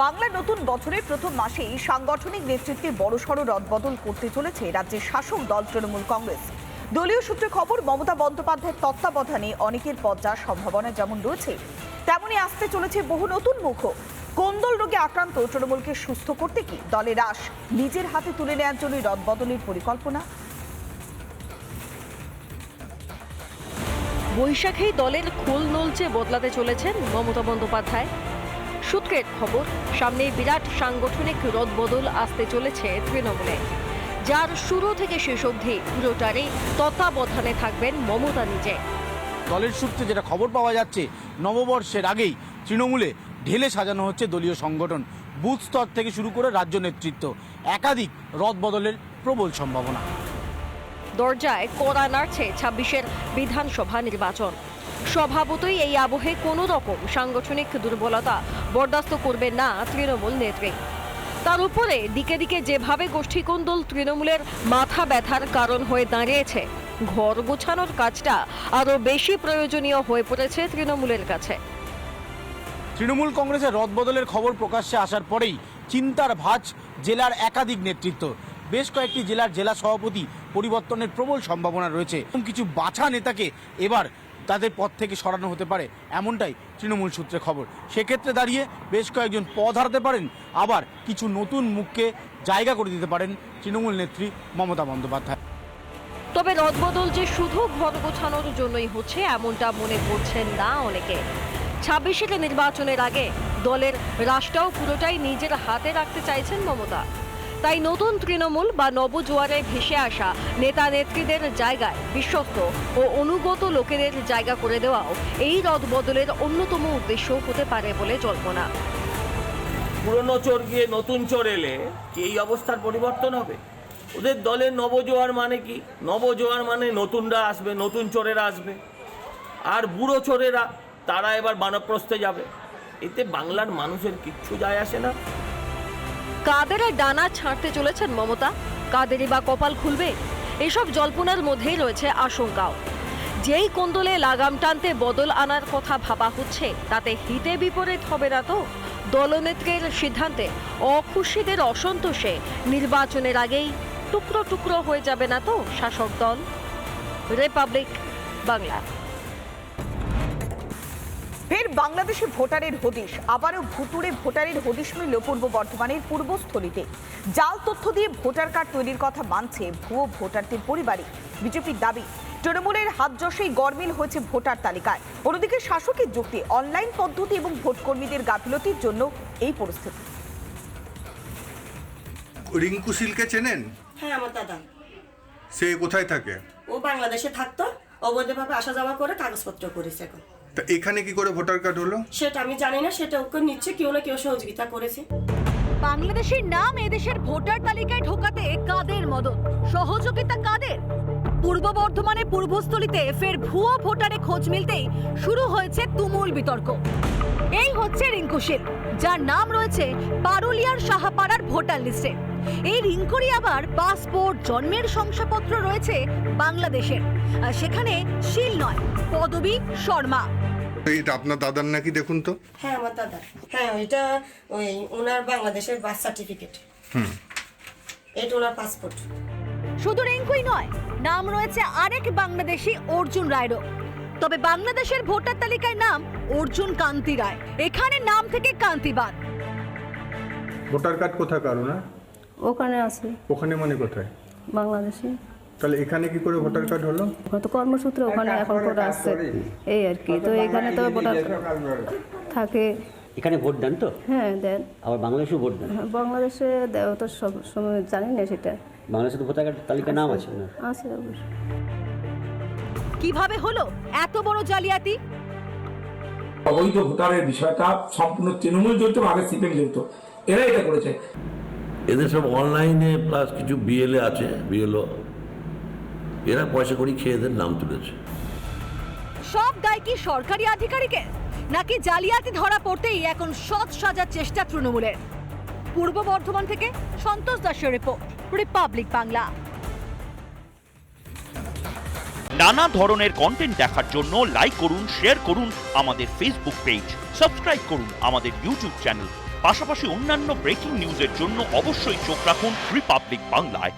বাংলা নতুন বছরের প্রথম মাসেই সাংগঠনিক নেতৃত্বে বড়সড় রদবদল করতে চলেছে রাজ্যের শাসক দল তৃণমূল কংগ্রেস। দলীয় সূত্রে খবর, মমতা বন্দ্যোপাধ্যায়ের তত্ত্বাবধানে অনেকের পদ যাওয়ার সম্ভাবনা যেমন রয়েছে, তেমনই আসতে চলেছে বহু নতুন মুখও। কোন্দল রোগে আক্রান্ত তৃণমূলকে সুস্থ করতে কি দলের রাশ নিজের হাতে তুলে নেওয়ার জন্য রদবদলের পরিকল্পনা? বৈশাখেই দলের খোল নলচে বদলাতে চলেছেন মমতা বন্দ্যোপাধ্যায়। সূত্রের খবর, সামনে বিরাট সাংগঠনিক রদবদল আসতে চলেছে তৃণমূলে, যার শুরু থেকে শেষ অবধি পুরোটারই তত্ত্বাবধানে থাকবেন মমতা নিজে। দলের সূত্রে যেটা খবর পাওয়া যাচ্ছে, নববর্ষের আগেই তৃণমূলে ঢেলে সাজানো হচ্ছে দলীয় সংগঠন। বুথ স্তর থেকে শুরু করে রাজ্য নেতৃত্ব, একাধিক রদবদলের প্রবল সম্ভাবনা। দরজায় কড়া নাড়ছে ২৬-এর বিধানসভা নির্বাচন। স্বভাবতই এই আবহে কোনো রকম সাংগঠনিক দুর্বলতা বরদাস্ত করবে না তৃণমূল নেত্রী। তার উপরে দিকে দিকে যেভাবে গোষ্ঠীকোন্দল তৃণমূলের মাথা ব্যথার কারণ হয়ে দাঁড়িয়েছে, ঘর গোছানোর কাজটা আরও বেশি প্রয়োজনীয় হয়ে পড়েছে তৃণমূলের কাছে। তৃণমূল কংগ্রেসের রদবদলের খবর প্রকাশ্যে আসার পরেই চিন্তার ভাঁজ জেলার একাধিক নেতৃত্ব। বেশ কয়েকটি জেলার জেলা সভাপতি পরিবর্তনের প্রবল সম্ভাবনা রয়েছে। কিছু বাছা নেতাকে এবার তাদের পদ থেকে সরানো হতে পারে, এমনটাই তৃণমূল সূত্রে খবর। সেক্ষেত্রে দাঁড়িয়ে বেশ কয়েকজন পদ হারাতে পারেন, আবার কিছু নতুন মুখকে জায়গা করে দিতে পারেন তৃণমূল নেত্রী মমতা বন্দ্যোপাধ্যায়। তবে রদবদল যে শুধু ঘর গোছানোর জন্যই হচ্ছে এমনটা মনে করছেন না অনেকে। ২৬-এর নির্বাচনের আগে দলের রাশটাও পুরোটাই নিজের হাতে রাখতে চাইছেন মমতা। তাই নতুন তৃণমূল বা নবজোয়ারে ভেসে আসা নেতা নেত্রীদের জায়গায় বিশ্বস্ত ও অনুগত লোকেদের জায়গা করে দেওয়াও এই রদবদলের অন্যতম উদ্দেশ্য হতে পারে বলে জল্পনা। পুরনো চোর গিয়ে নতুন চোর এলে কি এই অবস্থার পরিবর্তন হবে? ওদের দলের নবজোয়ার মানে কি? নবজোয়ার মানে নতুনরা আসবে, নতুন চোরেরা আসবে, আর বুড়ো চোরেরা তারা এবার বানপ্রস্থে যাবে। এতে বাংলার মানুষের কিচ্ছু যায় আসে না। কাদের ডানা ছাড়তে চলেছেন মমতা? কাদেরই বা কপাল খুলবে? এসব জল্পনার মধ্যেই রয়েছে আশঙ্কাও। যেই কোন্দলে লাগাম টানতে বদল আনার কথা ভাবা হচ্ছে, তাতে হিতে বিপরীত হবে না তো? দলনেত্রীর সিদ্ধান্তে অখুশিদের অসন্তোষে নির্বাচনের আগেই টুকরো টুকরো হয়ে যাবে না তো শাসক দল? রিপাবলিক বাংলা। ফের বাংলাদেশে ভোটারের হদিশ, আবারও ভুতুড়ে ভোটারের হদিশ মিলল পূর্ব বর্ধমানের পূর্বস্থলীতে। জাল তথ্য দিয়ে ভোটার কার্ড তৈরির কথা মানছে ভুয়ো ভোটারদের পরিবারই। বিজেপির দাবি, তৃণমূলের হাত যশেই গরমিল হয়েছে ভোটার তালিকায়। অন্যদিকে শাসকের যুক্তি, অনলাইন পদ্ধতি এবং ভোটকর্মীদের গাফিলতির জন্য এই পরিস্থিতি। রিঙ্কু শীলকে চেনেন? হ্যাঁ, আমার দাদা। সে কোথায় থাকে? ও বাংলাদেশে থাকতো, অবৈধভাবে আসা যাওয়া করে কাগজপত্র করেছে। এখন তা এখানে কি করে ভোটার কার্ড হলো সেটা আমি জানি না, সেটা ওকে নিচ্ছে কেউ না কেউ সহযোগিতা করেছে। বাংলাদেশের নাম এদেশের ভোটার তালিকায় ঢোকাতে কাদের মদত, সহযোগিতা কাদের? পূর্ব বর্ধমানে পূর্বস্থলীতে ফের ভুয়ো ভোটারে খোঁজ মিলতেই শুরু হয়েছে তুমুল বিতর্ক। এই হচ্ছে রিঙ্কু শীল, যার নাম রয়েছে পারুলিয়ার সাহাপাড়ার ভোটার লিস্টে। এই রিঙ্কুরই আবার পাসপোর্ট, জন্মের শংসাপত্র রয়েছে বাংলাদেশের, আর সেখানে শীল নয়, পদবী শর্মা। এটা আপনার দাদার নাকি? দেখুন তো। হ্যাঁ, আমার দাদা। হ্যাঁ, এটা ওই ওনার বাংলাদেশের বার্থ সার্টিফিকেট। এটা ওনার পাসপোর্ট। শুধু রিঙ্কুই নয়, নাম রয়েছে আরেক বাংলাদেশি অর্জুন রায়েরও। তবে বাংলাদেশের ভোটার তালিকায় নাম অর্জুন কান্তি রায়, এখানে নাম থেকে কান্তি বাদ। ভোটার কার্ড কোথায় কারো না? ওখানে আছে। ওখানে মানে কোথায়? বাংলাদেশে। তাহলে এখানে কি করে ভোটার কার্ড হলো? তো কর্মসূত্রে ওখানে এখন করে আসছে, এই আর কি। তো এখানে তো ভোটার থাকে। এখানে ভোট দেন তো? হ্যাঁ, দেন। আবার বাংলাদেশেও ভোট দেন? বাংলাদেশে দেওয়া তো সব সময় জানি না সেটা। বাংলাদেশে তো ভোটার কার্ড তালিকায় নাম আছে না? আছে অবশ্যই। কিভাবে হলো এত বড় জালিয়াতি? অবৈধ ভোটারের বিষয়টা সম্পূর্ণ তৃণমূল জড়িত, আগে সিপিএম জড়িত, এরা এটা করেছে। এদের সব অনলাইনে প্লাস কিছু বিএলএ আছে, বিএলও, এরা পয়সা করি খেয়ে এদের নাম তুলেছে। সব দায় কি সরকারি আধিকারিকের, নাকি জালিয়াতি ধরা পড়তেই এখন সৎ সাজার চেষ্টা তৃণমূলের? পূর্ব বর্ধমান থেকে সন্তোষ দাসের রিপোর্ট, রিপাবলিক বাংলা। নানা ধরনের কন্টেন্ট দেখার জন্য লাইক করুন, শেয়ার করুন আমাদের ফেসবুক পেজ, সাবস্ক্রাইব করুন আমাদের ইউটিউব চ্যানেল। পাশাপাশি অন্যান্য ব্রেকিং নিউজের জন্য অবশ্যই চোখ রাখুন রিপাবলিক বাংলায়।